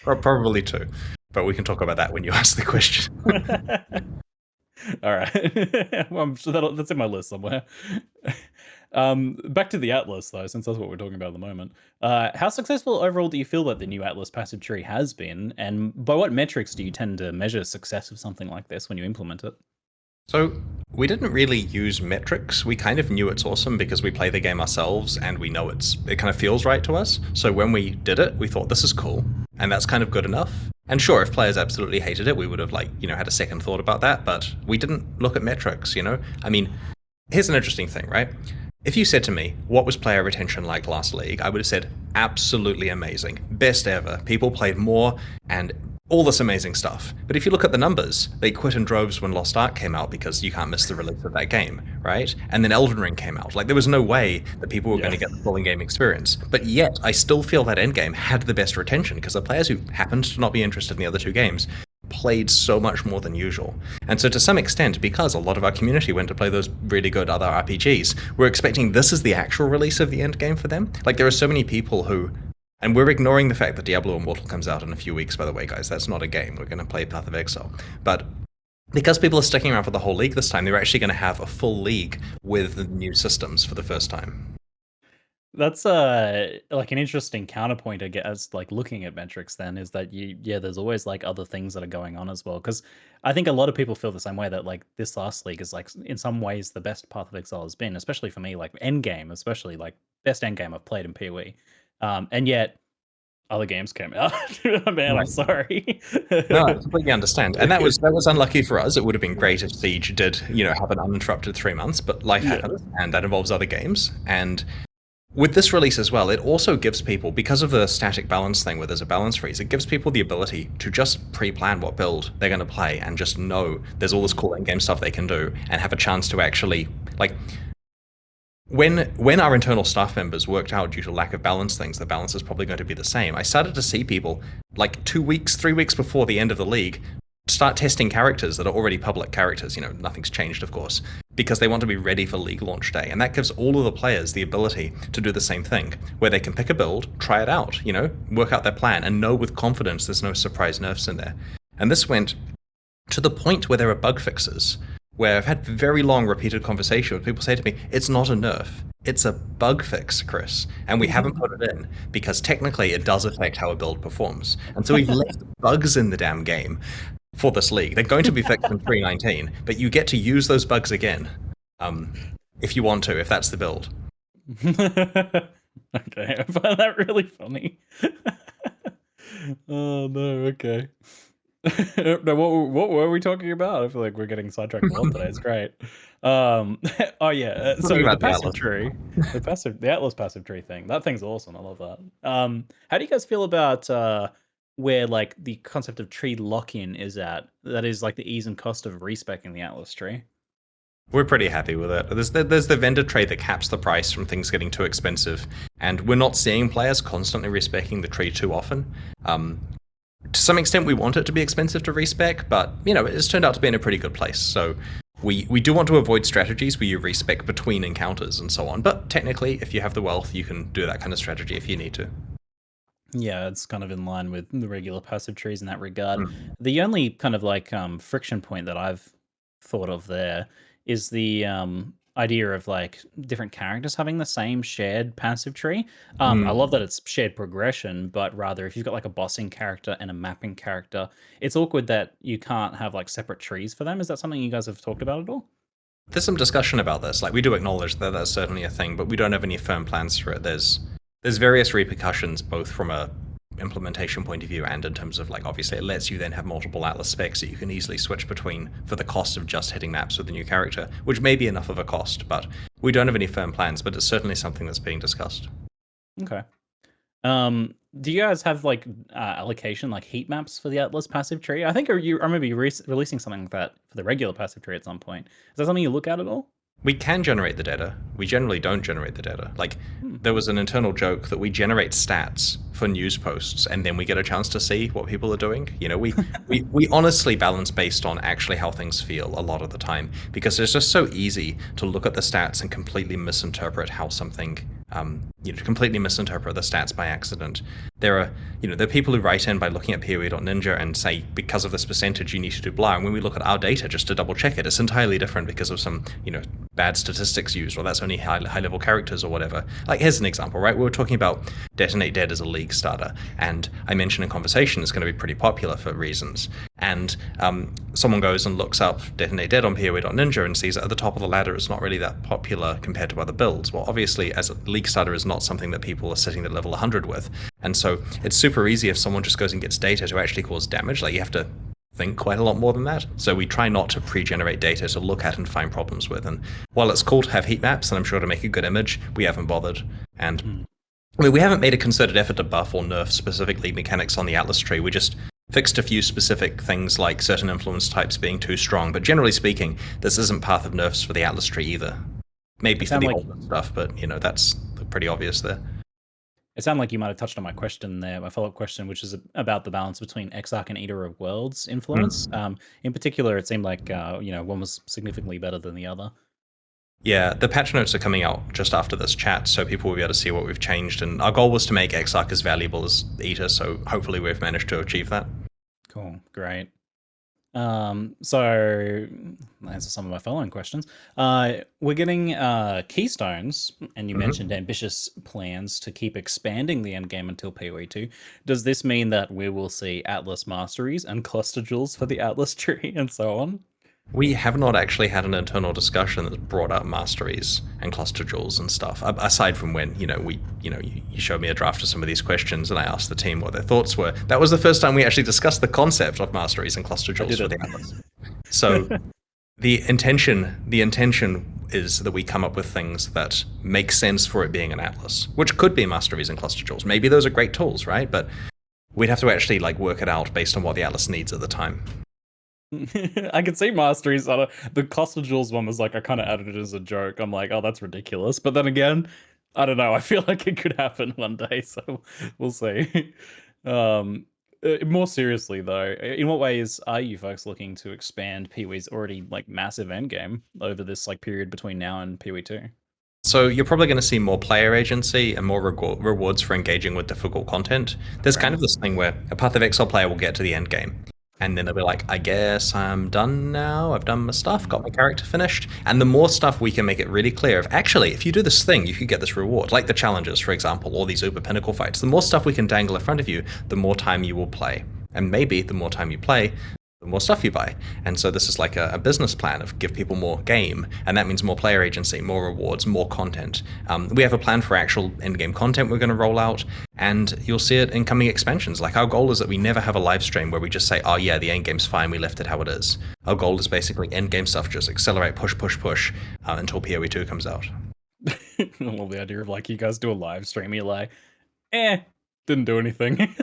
Speaker 2: Probably 2, but we can talk about that when you ask the question.
Speaker 1: All right. Well, I'm sure that's in my list somewhere. Back to the Atlas, though, since that's what we're talking about at the moment. How successful overall do you feel that the new Atlas passive tree has been, and by what metrics do you tend to measure success of something like this when you implement it?
Speaker 2: So we didn't really use metrics. We kind of knew it's awesome because we play the game ourselves and we know it kind of feels right to us. So when we did it, we thought, this is cool, and that's kind of good enough. And sure, if players absolutely hated it, we would have had a second thought about that, but we didn't look at metrics, I mean, here's an interesting thing, right? If you said to me, what was player retention like last league? I would have said, absolutely amazing. Best ever. People played more and all this amazing stuff. But if you look at the numbers, they quit in droves when Lost Ark came out because you can't miss the release of that game, right? And then Elden Ring came out. Like, there was no way that people were going to get the full in-game experience. But yet, I still feel that endgame had the best retention because the players who happened to not be interested in the other two games played so much more than usual. And so to some extent, because a lot of our community went to play those really good other RPGs, we're expecting this is the actual release of the end game for them. Like, there are so many people who, and we're ignoring the fact that Diablo Immortal comes out in a few weeks, by the way, guys. That's not a game. We're going to play Path of Exile. But because people are sticking around for the whole league this time, they're actually going to have a full league with the new systems for the first time.
Speaker 1: That's like an interesting counterpoint, I guess, like looking at metrics then is that there's always like other things that are going on as well. Because I think a lot of people feel the same way that like this last league is like in some ways the best Path of Exile has been, especially for me, like endgame, especially like best endgame I've played in PoE. And yet other games came out. Man, I'm
Speaker 2: Right.
Speaker 1: sorry.
Speaker 2: No, I completely understand. And that was unlucky for us. It would have been great if Siege did, have an uninterrupted 3 months, but life
Speaker 1: Yeah.
Speaker 2: happens, and that involves other games. And with this release as well, it also gives people, because of the static balance thing where there's a balance freeze, it gives people the ability to just pre-plan what build they're going to play and just know there's all this cool in-game stuff they can do and have a chance to actually, like, when our internal staff members worked out due to lack of balance things, the balance is probably going to be the same. I started to see people, like 2 weeks, 3 weeks before the end of the league, start testing characters that are already public characters. Nothing's changed, of course, because they want to be ready for league launch day. And that gives all of the players the ability to do the same thing, where they can pick a build, try it out, work out their plan, and know with confidence there's no surprise nerfs in there. And this went to the point where there are bug fixes, where I've had very long repeated conversations with people say to me, it's not a nerf, it's a bug fix, Chris, and we haven't put it in because technically it does affect how a build performs. And so we've left bugs in the damn game for this league. They're going to be fixed in 3.19, but you get to use those bugs again if you want to, if that's the build.
Speaker 1: Okay, I find that really funny. Oh no, okay. No, what were we talking about? I feel like we're getting sidetracked a lot today. It's great. Oh yeah, so the
Speaker 2: about the
Speaker 1: passive
Speaker 2: Atlas.
Speaker 1: tree, the Atlas passive tree thing. That thing's awesome. I love that. How do you guys feel about where like the concept of tree lock-in is at? That is like the ease and cost of respeccing the Atlas tree.
Speaker 2: We're pretty happy with it. There's the vendor trade that caps the price from things getting too expensive, and we're not seeing players constantly respeccing the tree too often. To some extent, we want it to be expensive to respec, but it's turned out to be in a pretty good place. So we do want to avoid strategies where you respec between encounters and so on. But technically, if you have the wealth, you can do that kind of strategy if you need to.
Speaker 1: Yeah, it's kind of in line with the regular passive trees in that regard. The only kind of like friction point that I've thought of there is the idea of like different characters having the same shared passive tree. I love that it's shared progression, but rather if you've got like a bossing character and a mapping character, it's awkward that you can't have like separate trees for them. Is that something you guys have talked about at all?
Speaker 2: There's some discussion about this. Like, we do acknowledge that that's certainly a thing, but we don't have any firm plans for it. There's various repercussions, both from a implementation point of view and in terms of, like, obviously it lets you then have multiple Atlas specs that you can easily switch between for the cost of just hitting maps with a new character, which may be enough of a cost, but we don't have any firm plans, but it's certainly something that's being discussed.
Speaker 1: Okay. Do you guys have like allocation, like heat maps for the Atlas passive tree? I think I remember you releasing something like that for the regular passive tree at some point. Is that something you look at all?
Speaker 2: We can generate the data. We generally don't generate the data. Like, there was an internal joke that we generate stats for news posts, and then we get a chance to see what people are doing. We honestly balance based on actually how things feel a lot of the time, because it's just so easy to look at the stats and completely misinterpret how something, completely misinterpret the stats by accident. There are people who write in by looking at PoE.Ninja and say, because of this percentage, you need to do blah. And when we look at our data just to double check it, it's entirely different because of some, bad statistics used, or that's only high-level characters or whatever. Like, here's an example, right? We were talking about Detonate Dead as a league starter, and I mentioned in conversation it's going to be pretty popular for reasons. And someone goes and looks up Detonate Dead on PoE.Ninja and sees that at the top of the ladder it's not really that popular compared to other builds. Well, obviously, as a league starter is not something that people are sitting at level 100 with. And so it's super easy if someone just goes and gets data to actually cause damage. Like, you have to think quite a lot more than that. So we try not to pre-generate data to look at and find problems with. And while it's cool to have heat maps, and I'm sure to make a good image, we haven't bothered. And I mean, we haven't made a concerted effort to buff or nerf specifically mechanics on the Atlas tree. We just fixed a few specific things like certain influence types being too strong. But generally speaking, this isn't path of nerfs for the Atlas tree either. Maybe for the older stuff, but that's pretty obvious there.
Speaker 1: It sounded like you might have touched on my question there, my follow-up question, which is about the balance between Exarch and Eater of Worlds influence. In particular, it seemed like one was significantly better than the other.
Speaker 2: Yeah, the patch notes are coming out just after this chat, so people will be able to see what we've changed. And our goal was to make Exarch as valuable as Eater, so hopefully we've managed to achieve that.
Speaker 1: Cool, great. So answer some of my following questions. We're getting keystones, and you mentioned ambitious plans to keep expanding the endgame until PoE2. Does this mean that we will see Atlas masteries and cluster jewels for the Atlas tree and so on?
Speaker 2: We have not actually had an internal discussion that's brought up masteries and cluster jewels and stuff. Aside from when you showed me a draft of some of these questions and I asked the team what their thoughts were. That was the first time we actually discussed the concept of masteries and cluster jewels for the Atlas. So the intention is that we come up with things that make sense for it being an Atlas, which could be masteries and cluster jewels. Maybe those are great tools, right? But we'd have to actually work it out based on what the Atlas needs at the time.
Speaker 1: I can see masteries. The cluster jewels one was I kind of added it as a joke. I'm like, oh, that's ridiculous. But then again, I don't know. I feel like it could happen one day, so we'll see. More seriously, though, in what ways are you folks looking to expand PoE's already massive endgame over this period between now and PoE2?
Speaker 2: So you're probably going to see more player agency and more rewards for engaging with difficult content. There's kind of this thing where a Path of Exile player will get to the end game, and then they'll be like, I guess I'm done now. I've done my stuff, got my character finished. And the more stuff we can make it really clear of, actually, if you do this thing, you could get this reward. Like the challenges, for example, or these Uber Pinnacle fights. The more stuff we can dangle in front of you, the more time you will play. And maybe the more time you play, the more stuff you buy. And so this is like a business plan of give people more game, and that means more player agency, more rewards, more content. We have a plan for actual endgame content we're going to roll out, and you'll see it in coming expansions. Our goal is that we never have a live stream where we just say, oh yeah, the endgame's fine, we left it how it is. Our goal is basically endgame stuff, just accelerate, push, until PoE2 comes out.
Speaker 1: I love the idea of you guys do a live stream, you're didn't do anything.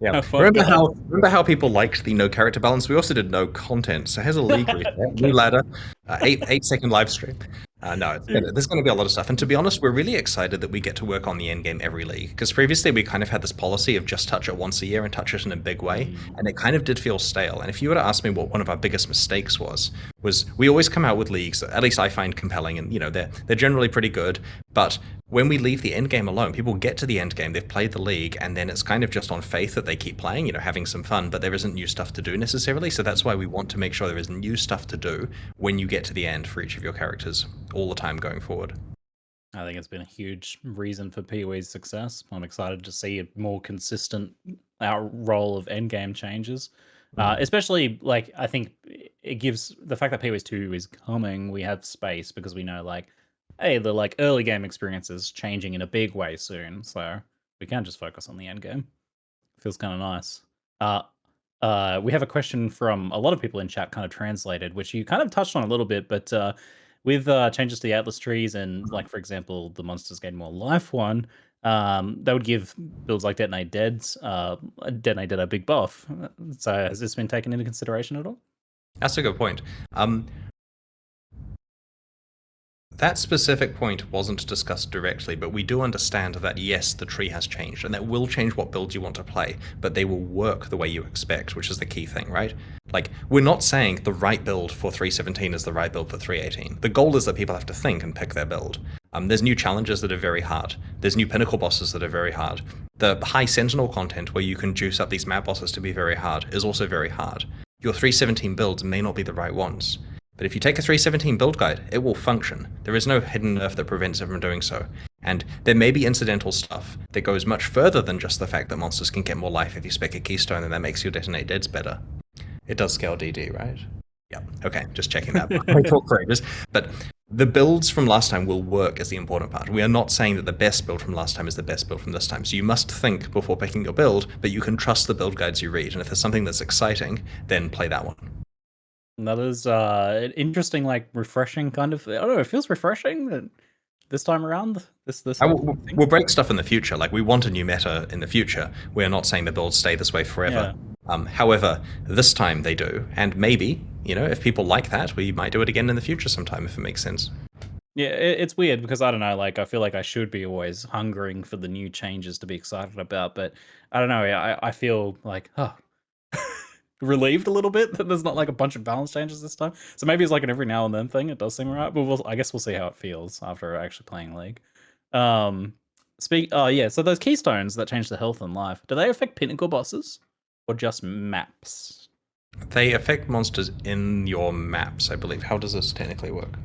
Speaker 2: Yeah. Remember how people liked the no character balance? We also did no content. So here's a league reset, new ladder, 8-second live stream. No, there's going to be a lot of stuff. And to be honest, we're really excited that we get to work on the end game every league. Because previously we kind of had this policy of just touch it once a year and touch it in a big way. And it kind of did feel stale. And if you were to ask me what one of our biggest mistakes was we always come out with leagues that at least I find compelling, and they're generally pretty good. But when we leave the end game alone, people get to the end game, they've played the league, and then it's kind of just on faith that they keep playing, having some fun, but there isn't new stuff to do necessarily. So that's why we want to make sure there is new stuff to do when you get to the end for each of your characters all the time going forward.
Speaker 1: I think it's been a huge reason for PoE's success. I'm excited to see a more consistent role of endgame changes. Especially, I think it gives the fact that PoE 2 is coming, we have space because we know, hey, the early game experience is changing in a big way soon, so we can just focus on the end game. Feels kind of nice. We have a question from a lot of people in chat, kind of translated, which you kind of touched on a little bit, but with changes to the Atlas trees and, for example, the monsters gain more life one, that would give builds like Detonate Dead a big buff. So has this been taken into consideration at all?
Speaker 2: That's a good point. That specific point wasn't discussed directly, but we do understand that yes, the tree has changed, and that will change what builds you want to play, but they will work the way you expect, which is the key thing, right? We're not saying the right build for 3.17 is the right build for 3.18. The goal is that people have to think and pick their build. There's new challenges that are very hard. There's new pinnacle bosses that are very hard. The high Sentinel content where you can juice up these map bosses to be very hard is also very hard. Your 3.17 builds may not be the right ones. But if you take a 3.17 build guide, it will function. There is no hidden nerf that prevents it from doing so. And there may be incidental stuff that goes much further than just the fact that monsters can get more life if you spec a keystone and that makes your Detonate Deads better. It does scale DD, right? Yeah, okay, just checking that. But the builds from last time will work is the important part. We are not saying that the best build from last time is the best build from this time. So you must think before picking your build, but you can trust the build guides you read. And if there's something that's exciting, then play that one.
Speaker 1: That is an interesting, refreshing kind of. I don't know. It feels refreshing that this time around.
Speaker 2: We'll break stuff in the future. We want a new meta in the future. We're not saying the builds stay this way forever. Yeah. However, this time they do, and maybe if people like that, we might do it again in the future sometime if it makes sense.
Speaker 1: Yeah, it's weird because I don't know. I feel like I should be always hungering for the new changes to be excited about, but I don't know. I feel relieved a little bit that there's not a bunch of balance changes this time. So maybe it's an every now and then thing. It does seem right, but I guess we'll see how it feels after actually playing League. So those keystones that change the health and life, do they affect pinnacle bosses or just maps?
Speaker 2: They affect monsters in your maps, I believe. How does this technically work?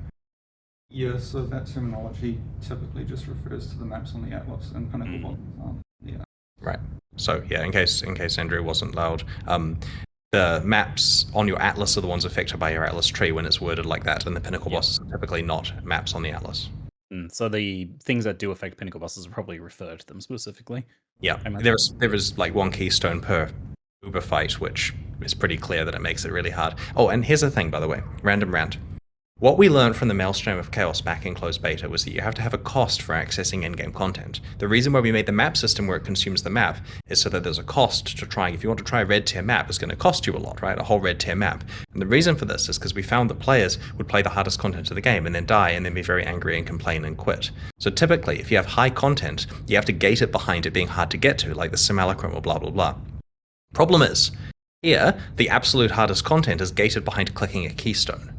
Speaker 3: Yeah, so that terminology typically just refers to the maps on the Atlas and Pinnacle bosses aren't. Yeah.
Speaker 2: Right. So yeah, in case Andrew wasn't loud, the maps on your Atlas are the ones affected by your Atlas tree when it's worded like that, and the Pinnacle bosses are typically not maps on the Atlas.
Speaker 1: So the things that do affect Pinnacle bosses will probably refer to them specifically.
Speaker 2: Yeah, there is like one keystone per Uber fight, which is pretty clear that it makes it really hard. Oh, and here's the thing, by the way, random rant. What we learned from the Maelstrom of Chaos back in closed beta was that you have to have a cost for accessing endgame content. The reason why we made the map system where it consumes the map is so that there's a cost to trying. If you want to try a red tier map, it's going to cost you a lot, right? A whole red tier map. And the reason for this is because we found that players would play the hardest content of the game and then die and then be very angry and complain and quit. So typically, if you have high content, you have to gate it behind it being hard to get to, like the Simulacrum or blah, blah, blah. Problem is, here, the absolute hardest content is gated behind clicking a keystone.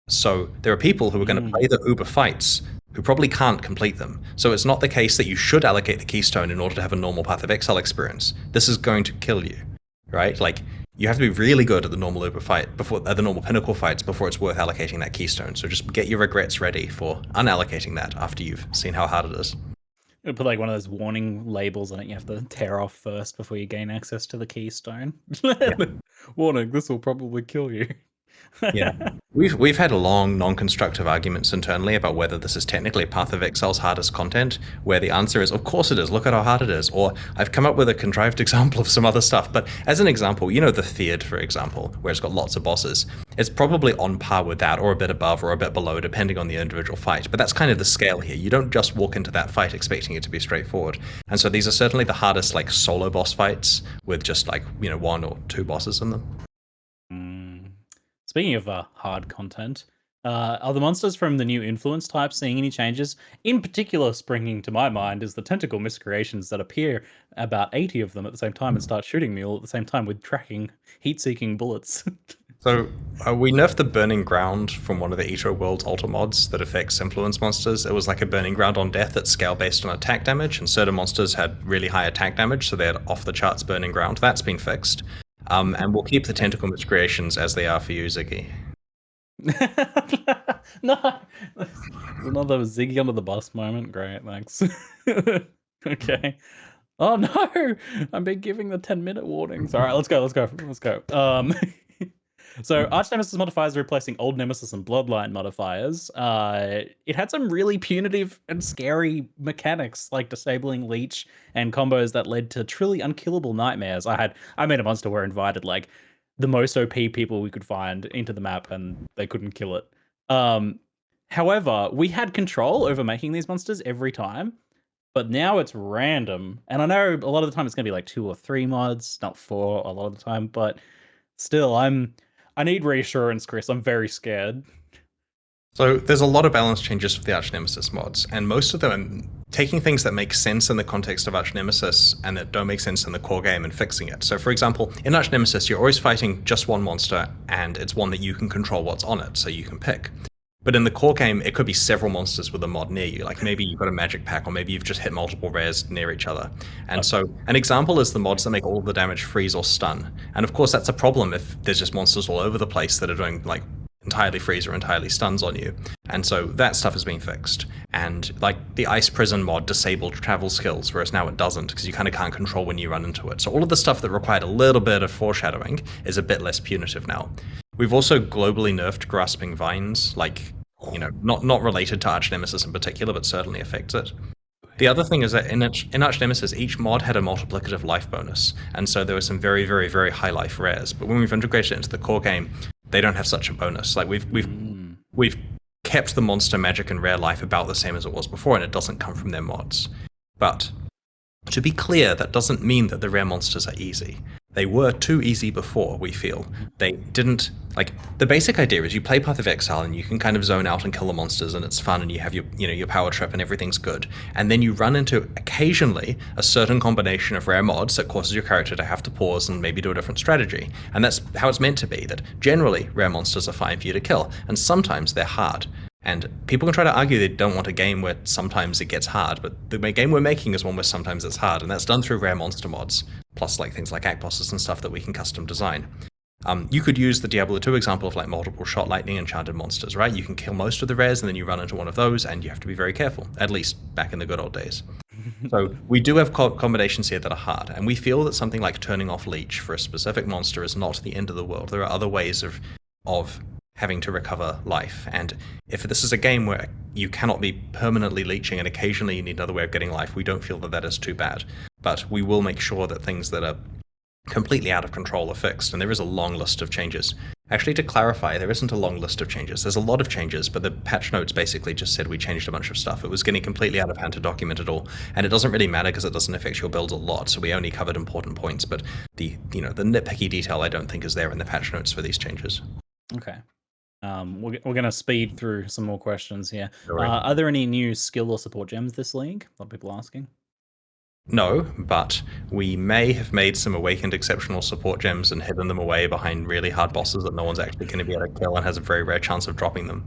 Speaker 2: So there are people who are going to play the Uber fights who probably can't complete them. So it's not the case that you should allocate the keystone in order to have a normal Path of Exile experience. This is going to kill you, right? Like, you have to be really good at the normal Uber fight the normal Pinnacle fights before it's worth allocating that keystone. So just get your regrets ready for unallocating that after you've seen how hard it is.
Speaker 1: It'll put like one of those warning labels on it you have to tear off first before you gain access to the keystone. Warning, this will probably kill you.
Speaker 2: Yeah, we've had long, non-constructive arguments internally about whether this is technically Path of Exile's hardest content, where the answer is, of course it is, look at how hard it is, or I've come up with a contrived example of some other stuff. But as an example, you know the Theod, for example, where it's got lots of bosses. It's probably on par with that, or a bit above, or a bit below, depending on the individual fight. But that's kind of the scale here. You don't just walk into that fight expecting it to be straightforward. And so these are certainly the hardest, like, solo boss fights with just, like, you know, 1 or 2 bosses in them.
Speaker 1: Speaking of hard content, are the monsters from the new influence type seeing any changes? In particular, springing to my mind is the tentacle miscreations that appear about 80 of them at the same time and start shooting me all at the same time with tracking, heat-seeking bullets.
Speaker 2: So we nerfed the Burning Ground from one of the Eto World's alter mods that affects influence monsters. It was like a Burning Ground on death that's scale based on attack damage, and certain monsters had really high attack damage, so they had off-the-charts Burning Ground. That's been fixed. And we'll keep the tentacle miscreations as they are for you, Ziggy.
Speaker 1: No! There's another Ziggy under the bus moment. Great, thanks. Okay. Oh no! I'm been giving the 10-minute warnings. Alright, let's go. So Archdiocese Modifiers are replacing old Nemesis and Bloodline modifiers. It had some really punitive and scary mechanics, like disabling Leech and combos that led to truly unkillable nightmares. I made a monster where I invited like the most OP people we could find into the map and they couldn't kill it. However, we had control over making these monsters every time, but now it's random. And I know a lot of the time it's going to be like 2 or 3 mods, not 4 a lot of the time, but still, I need reassurance, Chris. I'm very scared.
Speaker 2: So there's a lot of balance changes for the Arch Nemesis mods, and most of them taking things that make sense in the context of Arch Nemesis and that don't make sense in the core game and fixing it. So for example, in Arch Nemesis, you're always fighting just one monster, and it's one that you can control what's on it, so you can pick. But in the core game, it could be several monsters with a mod near you. Like maybe you've got a magic pack, or maybe you've just hit multiple rares near each other. And so an example is the mods that make all of the damage freeze or stun. And of course, that's a problem if there's just monsters all over the place that are doing like entirely freeze or entirely stuns on you. And so that stuff is being fixed. And like the Ice Prison mod disabled travel skills, whereas now it doesn't, because you kind of can't control when you run into it. So all of the stuff that required a little bit of foreshadowing is a bit less punitive now. We've also globally nerfed Grasping Vines, like, you know, not related to Arch Nemesis in particular, but certainly affects it. The other thing is that in Arch Nemesis, each mod had a multiplicative life bonus, and so there were some very, very, very high life rares. But when we've integrated it into the core game, they don't have such a bonus. Like we've kept the monster magic and rare life about the same as it was before, and it doesn't come from their mods. But to be clear, that doesn't mean that the rare monsters are easy. They were too easy before, we feel. They didn't, like, the basic idea is you play Path of Exile and you can kind of zone out and kill the monsters and it's fun and you have your power trip and everything's good. And then you run into, occasionally, a certain combination of rare mods that causes your character to have to pause and maybe do a different strategy. And that's how it's meant to be, that generally rare monsters are fine for you to kill, and sometimes they're hard. And people can try to argue they don't want a game where sometimes it gets hard, but the game we're making is one where sometimes it's hard, and that's done through rare monster mods, plus like things like act bosses and stuff that we can custom design. You could use the Diablo 2 example of like multiple shot lightning enchanted monsters, right? You can kill most of the rares and then you run into one of those and you have to be very careful, at least back in the good old days. So we do have combinations here that are hard, and we feel that something like turning off leech for a specific monster is not the end of the world. There are other ways of having to recover life, and if this is a game where you cannot be permanently leeching and occasionally you need another way of getting life, we don't feel that that is too bad. But we will make sure that things that are completely out of control are fixed, and there is a long list of changes. Actually, to clarify, there isn't a long list of changes. There's a lot of changes, but the patch notes basically just said we changed a bunch of stuff. It was getting completely out of hand to document it all, and it doesn't really matter because it doesn't affect your build a lot, so we only covered important points, but the nitpicky detail I don't think is there in the patch notes for these changes.
Speaker 1: Okay. We're going to speed through some more questions here.
Speaker 2: Right.
Speaker 1: Are there any new skill or support gems this league? A lot of people asking.
Speaker 2: No, but we may have made some awakened exceptional support gems and hidden them away behind really hard bosses that no one's actually going to be able to kill and has a very rare chance of dropping them.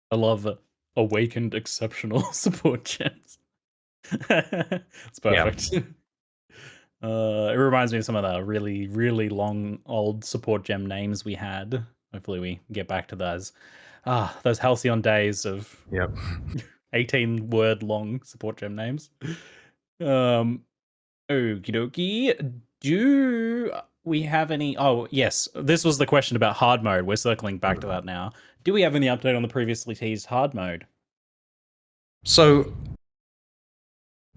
Speaker 1: I love awakened exceptional support gems. It's perfect. Yeah. It reminds me of some of the really, really long old support gem names we had. Hopefully we get back to those. Those halcyon days of 18-word long support gem names. Okie dokie. Do we have any... Oh, yes. This was the question about hard mode. We're circling back to that now. Do we have any update on the previously teased hard mode?
Speaker 2: So,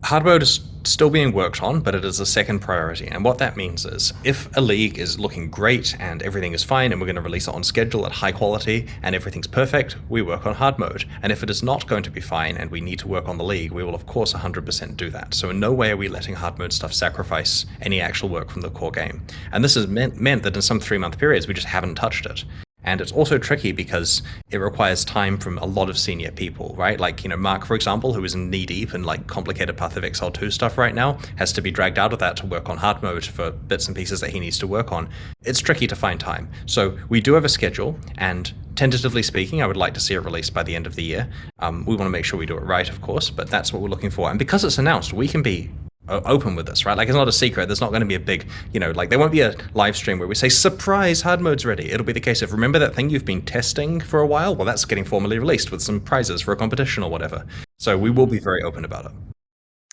Speaker 2: hard mode is still being worked on, but it is a second priority. And what that means is, if a league is looking great and everything is fine and we're going to release it on schedule at high quality and everything's perfect, we work on hard mode. And if it is not going to be fine and we need to work on the league, we will of course 100% do that. So in no way are we letting hard mode stuff sacrifice any actual work from the core game. And this has meant that in some 3-month periods we just haven't touched it. And it's also tricky because it requires time from a lot of senior people, right? Like, Mark, for example, who is knee-deep in like complicated Path of Exile 2 stuff right now, has to be dragged out of that to work on hard mode for bits and pieces that he needs to work on. It's tricky to find time. So we do have a schedule, and tentatively speaking, I would like to see it released by the end of the year. We want to make sure we do it right, of course, but that's what we're looking for. And because it's announced, we can be open with this, right? Like, it's not a secret. There's not going to be a big, like, there won't be a live stream where we say, surprise, hard mode's ready. It'll be the case of, remember that thing you've been testing for a while? Well, that's getting formally released with some prizes for a competition or whatever. So we will be very open about it.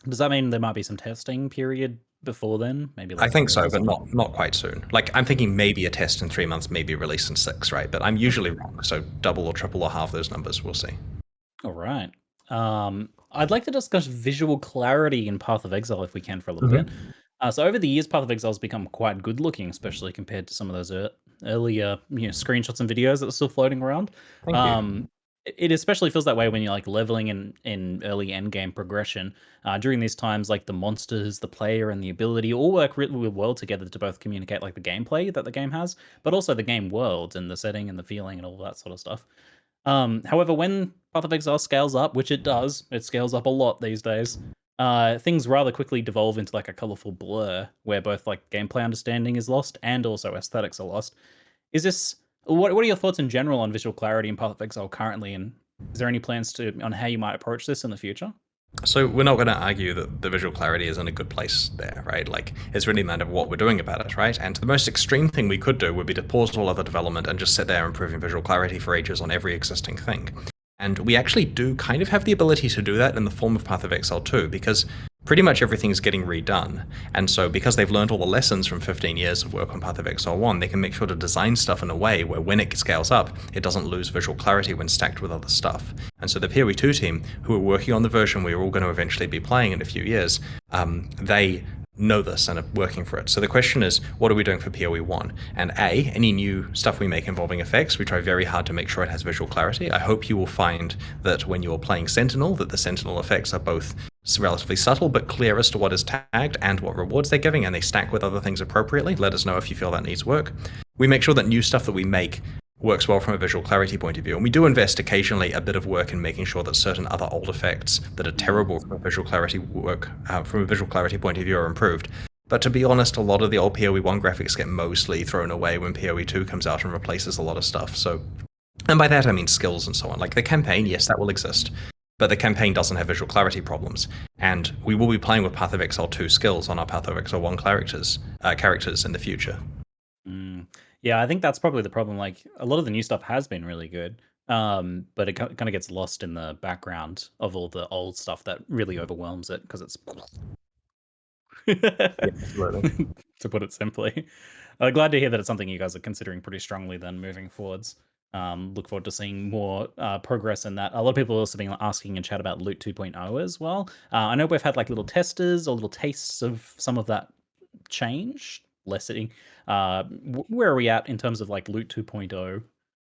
Speaker 1: Does that mean there might be some testing period before then? Maybe.
Speaker 2: I think so, but not quite soon. Like, I'm thinking maybe a test in 3 months, maybe release in 6, right? But I'm usually wrong. So double or triple or half those numbers, we'll see.
Speaker 1: All right. I'd like to discuss visual clarity in Path of Exile if we can for a little bit. So over the years, Path of Exile has become quite good looking, especially compared to some of those earlier screenshots and videos that are still floating around. It especially feels that way when you're like leveling in early endgame progression. During these times, like the monsters, the player, and the ability all work really well together to both communicate like the gameplay that the game has, but also the game world and the setting and the feeling and all that sort of stuff. However, when Path of Exile scales up, which it does, it scales up a lot these days, things rather quickly devolve into like a colorful blur where both like gameplay understanding is lost and also aesthetics are lost. What are your thoughts in general on visual clarity in Path of Exile currently, and is there any plans on how you might approach this in the future?
Speaker 2: So we're not going to argue that the visual clarity is in a good place there, right? Like, it's really a matter of what we're doing about it, right? And the most extreme thing we could do would be to pause all other development and just sit there improving visual clarity for ages on every existing thing. And we actually do kind of have the ability to do that in the form of Path of Exile 2, because pretty much everything's getting redone. And so because they've learned all the lessons from 15 years of work on Path of Exile 1, they can make sure to design stuff in a way where when it scales up, it doesn't lose visual clarity when stacked with other stuff. And so the PoE2 team, who are working on the version we're all going to eventually be playing in a few years, they know this and are working for it. So the question is, what are we doing for PoE1? And any new stuff we make involving effects, we try very hard to make sure it has visual clarity. I hope you will find that when you're playing Sentinel, that the Sentinel effects are both relatively subtle but clear as to what is tagged and what rewards they're giving, and they stack with other things appropriately. Let us know if you feel that needs work. We make sure that new stuff that we make works well from a visual clarity point of view, and we do invest occasionally a bit of work in making sure that certain other old effects that are terrible from a visual clarity point of view are improved. But to be honest, a lot of the old PoE1 graphics get mostly thrown away when PoE2 comes out and replaces a lot of stuff. So, and by that I mean skills and so on. Like the campaign, yes, that will exist, but the campaign doesn't have visual clarity problems. And we will be playing with Path of Exile 2 skills on our Path of Exile 1 characters in the future.
Speaker 1: Yeah, I think that's probably the problem. Like a lot of the new stuff has been really good, but it kind of gets lost in the background of all the old stuff that really overwhelms it because it's
Speaker 2: Yeah, absolutely.
Speaker 1: to put it simply. Glad to hear that it's something you guys are considering pretty strongly then moving forwards. Look forward to seeing more progress in that. A lot of people have also been asking in chat about Loot 2.0 as well. I know we've had like little testers or little tastes of some of that change. Lessening. Where are we at in terms of like Loot 2.0?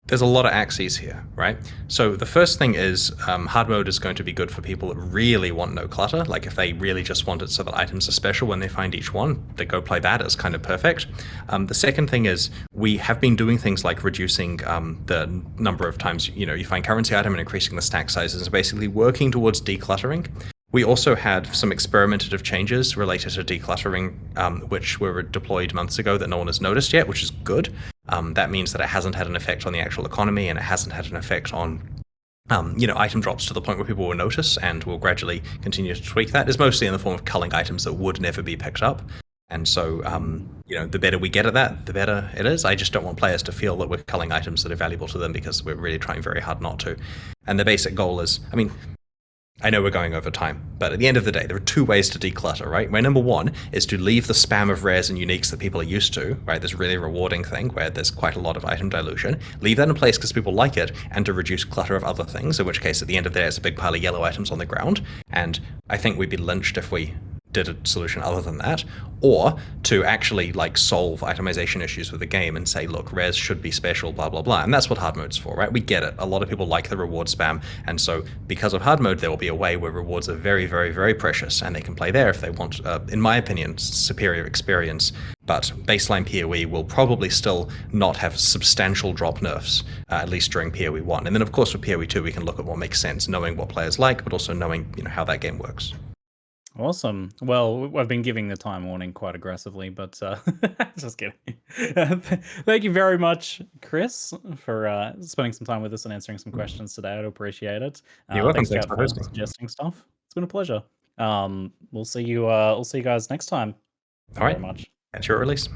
Speaker 2: There's a lot of axes here, right? So the first thing is hard mode is going to be good for people that really want no clutter. Like if they really just want it so that items are special when they find each one, they go play that. It's kind of perfect. The second thing is we have been doing things like reducing the number of times you find currency item and increasing the stack sizes, and basically working towards decluttering. We also had some experimentative changes related to decluttering, which were deployed months ago that no one has noticed yet, which is good. That means that it hasn't had an effect on the actual economy, and it hasn't had an effect on item drops to the point where people will notice, and we'll gradually continue to tweak that. It's mostly in the form of culling items that would never be picked up. And so, the better we get at that, the better it is. I just don't want players to feel that we're culling items that are valuable to them, because we're really trying very hard not to. And the basic goal is, I know we're going over time, but at the end of the day, there are two ways to declutter, right? Way number one is to leave the spam of rares and uniques that people are used to, right? This really rewarding thing where there's quite a lot of item dilution. Leave that in place because people like it, and to reduce clutter of other things, in which case at the end of the day, it's a big pile of yellow items on the ground. And I think we'd be lynched if we did a solution other than that, or to actually solve itemization issues with the game and say, look, rares should be special, blah blah blah. And that's what hard mode's for, right? We get it. A lot of people like the reward spam, and so because of hard mode, there will be a way where rewards are very, very, very precious, and they can play there if they want, in my opinion, superior experience. But baseline PoE will probably still not have substantial drop nerfs, at least during PoE 1. And then of course for PoE 2 we can look at what makes sense, knowing what players like, but also knowing how that game works.
Speaker 1: Awesome. Well, I've been giving the time warning quite aggressively, but just kidding. Thank you very much, Chris, for spending some time with us and answering some questions today. I'd appreciate it.
Speaker 2: You're welcome.
Speaker 1: Thanks
Speaker 2: Thanks for hosting.
Speaker 1: suggesting stuff. It's been a pleasure. We'll see you guys next time.
Speaker 2: All right.
Speaker 1: Very much.
Speaker 2: That's your release.